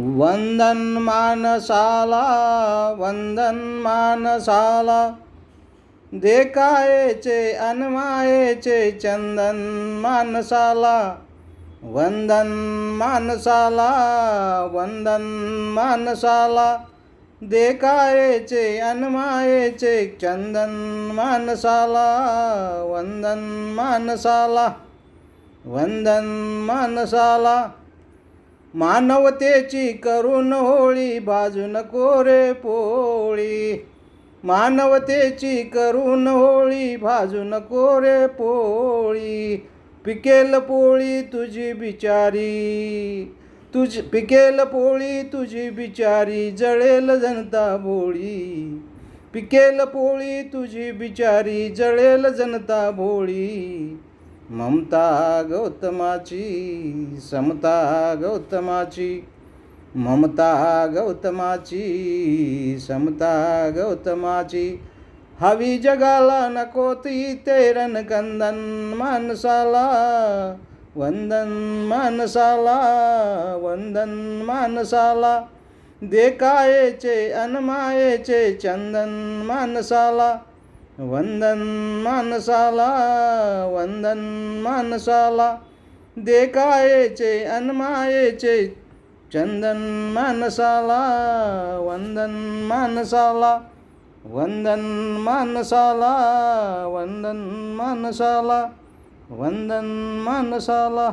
वंदन मानसाला, वंदन मानसाला, देखायचे अनमायेचे चंदन मानसाला. वंदन मानसाला, वंदन मानसाला, देखायचे अनमायेचे चंदन मानसाला. वंदन मानसाला, वंदन मानसाला, मानवतेची करून होळी भाजू नको रे पोळी. मानवतेची करून होळी भाजू नको रे पोळी. पिकेल पोळी तुझी बिचारी, पिकेल पोळी तुझी बिचारी, जळेल जनता भोळी. पिकेल पोळी तुझी बिचारी, जळेल जनता भोळी. ममता गौतमाची, समता गौतमाची, ममता गौतमाची, समता गौतमाची. हवी जगाला नको ती तेरण कंदन मानसाला. वंदन मानसाला, वंदन मानसाला, देखायचे अनमायेचे चंदन मानसाला. वंदन मानसाला, वंदन मानसाला, देखायचे अनमायेचे चंदन मानसाला. वंदन मानसाला, वंदन मानसाला, वंदन मानसाला, वंदन मानसाला.